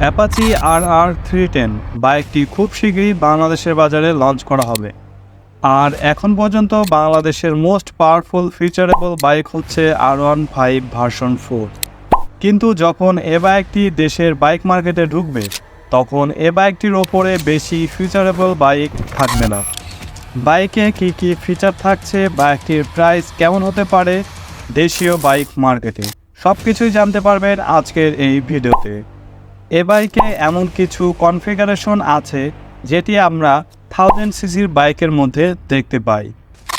Apache RR310 বাইকটি খুব শীঘ্রই বাংলাদেশের বাজারে লঞ্চ করা হবে। আর এখন পর্যন্ত বাংলাদেশের মোস্ট পাওয়ারফুল ফিচারেবল বাইক হচ্ছে R15 ভার্সন 4। কিন্তু যখন এ বাইকটি দেশের বাইক মার্কেটে ঢুকবে তখন এ বাইকটির ওপরে বেশি ফিচারেবল বাইক থাকবে না। বাইকে কী কী ফিচার থাকছে, বাইকটির প্রাইস কেমন হতে পারে দেশীয় বাইক মার্কেটে, সব কিছুই জানতে পারবেন আজকের এই ভিডিওতে। এ বাইকে এমন কিছু কনফিগারেশন আছে যেটি আমরা 1000 সিসির বাইকের মধ্যে দেখতে পাই।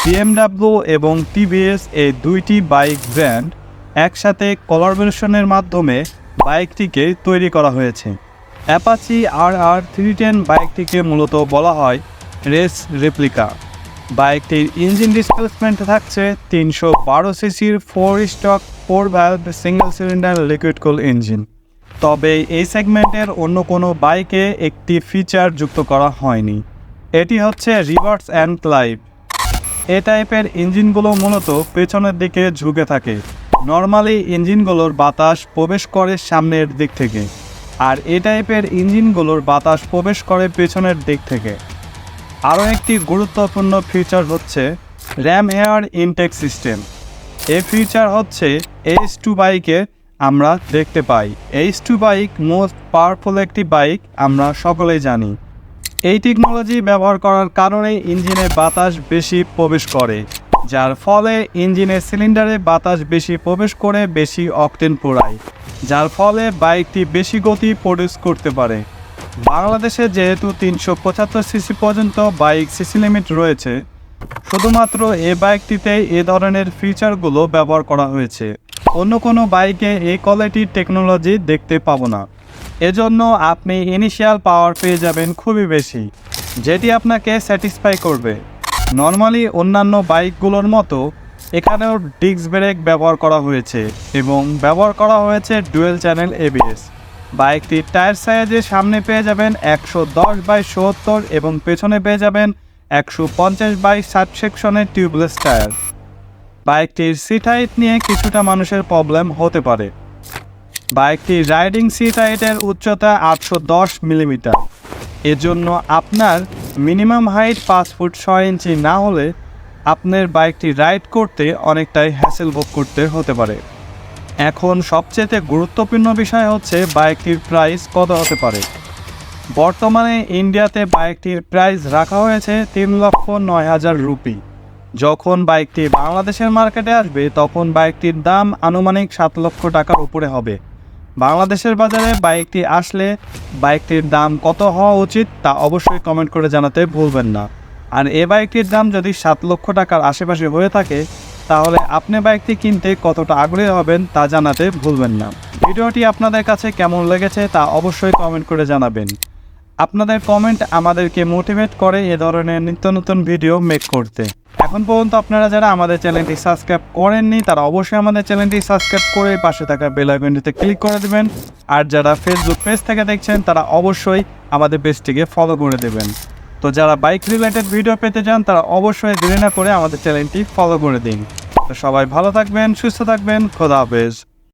BMW এবং TVS এই দুইটি বাইক ব্র্যান্ড একসাথে কোলাবোরেশনের মাধ্যমে বাইকটিকে তৈরি করা হয়েছে। অ্যাপাচি RR310 বাইকটিকে মূলত বলা হয় রেস রেপ্লিকা। বাইকটির ইঞ্জিন ডিসপ্লেসমেন্ট থাকছে 312 সিসির 4 stock 4 valve single cylinder liquid কুল ইঞ্জিন। তবে এই সেগমেন্টের অন্য কোনো বাইকে একটি ফিচার যুক্ত করা হয়নি, এটি হচ্ছে রিভার্স অ্যান্ড ক্লাইভ। এ টাইপের ইঞ্জিনগুলো মূলত পেছনের দিকে ঝুঁকে থাকে। নর্মালি ইঞ্জিনগুলোর বাতাস প্রবেশ করে সামনের দিক থেকে, আর এ টাইপের ইঞ্জিনগুলোর বাতাস প্রবেশ করে পেছনের দিক থেকে। আরও একটি গুরুত্বপূর্ণ ফিচার হচ্ছে র্যাম এয়ার ইনটেক সিস্টেম। এই ফিচার হচ্ছে H2 বাইকে আমরা দেখতে পাই। H2 বাইক মোস্ট পাওয়ারফুল একটি বাইক, আমরা সকলেই জানি। এই টেকনোলজি ব্যবহার করার কারণে ইঞ্জিনে বাতাস বেশি প্রবেশ করে, যার ফলে ইঞ্জিনের সিলিন্ডারে বাতাস বেশি প্রবেশ করে বেশি অকটেন পোড়ায়, যার ফলে বাইকটি বেশি গতি প্রডিউস করতে পারে। বাংলাদেশে যেহেতু 375 সিসি পর্যন্ত বাইক সিসি লিমিট রয়েছে, শুধুমাত্র এ বাইকটিতেই এ ধরনের ফিচারগুলো ব্যবহার করা হয়েছে। অন্য কোনো বাইকে এই কোয়ালিটির টেকনোলজি দেখতে পাবো না। এজন্য আপনি ইনিশিয়াল পাওয়ার পেয়ে যাবেন খুবই বেশি, যেটি আপনাকে স্যাটিসফাই করবে। নর্মালি অন্যান্য বাইকগুলোর মতো এখানেও ডিস্ক ব্রেক ব্যবহার করা হয়েছে এবং ব্যবহার করা হয়েছে ডুয়েল চ্যানেল ABS। বাইকটির টায়ার সাইজে সামনে পেয়ে যাবেন 110/70 এবং পেছনে পেয়ে যাবেন 150/60 সেকশনের টিউবলেস টায়ার। বাইকটির সিট হাইট নিয়ে কিছুটা মানুষের প্রবলেম হতে পারে। বাইকটির রাইডিং সিট হাইটের উচ্চতা 810 মিলিমিটার। এজন্য আপনার মিনিমাম হাইট 5 ফুট 6 ইঞ্চি না হলে আপনার বাইকটি রাইড করতে অনেকটাই হ্যাসেল ভোগ করতে হতে পারে। এখন সবচেয়ে গুরুত্বপূর্ণ বিষয় হচ্ছে বাইকটির প্রাইস কত হতে পারে। বর্তমানে ইন্ডিয়াতে বাইকটির প্রাইস রাখা হয়েছে 3,09,000 রুপি। যখন বাইকটি বাংলাদেশের মার্কেটে আসবে তখন বাইকটির দাম আনুমানিক 7 লক্ষ টাকার উপরে হবে। বাংলাদেশের বাজারে বাইকটি আসলে বাইকটির দাম কত হওয়া উচিত তা অবশ্যই কমেন্ট করে জানাতে ভুলবেন না। আর এই বাইকটির দাম যদি 7 লক্ষ টাকার আশেপাশে হয়ে থাকে তাহলে আপনি বাইকটি কিনতে কতটা আগ্রহী হবেন তা জানাতে ভুলবেন না। ভিডিওটি আপনাদের কাছে কেমন লেগেছে তা অবশ্যই কমেন্ট করে জানাবেন। আপনাদের কমেন্ট আমাদেরকে মোটিভেট করে এ ধরনের নিত্য নতুন ভিডিও মেক করতে। এখন পর্যন্ত আপনারা যারা আমাদের চ্যানেলটি সাবস্ক্রাইব করেননি তারা অবশ্যই আমাদের চ্যানেলটি সাবস্ক্রাইব করে পাশে থাকা বেল আইকনটিতে ক্লিক করে দেবেন। আর যারা ফেসবুক পেজ থেকে দেখছেন তারা অবশ্যই আমাদের পেজটিকে ফলো করে দেবেন। তো যারা বাইক রিলেটেড ভিডিও পেতে চান তারা অবশ্যই দেরি না করে আমাদের চ্যানেলটি ফলো করে দিন। তো সবাই ভালো থাকবেন, সুস্থ থাকবেন, খোদা হাফেজ।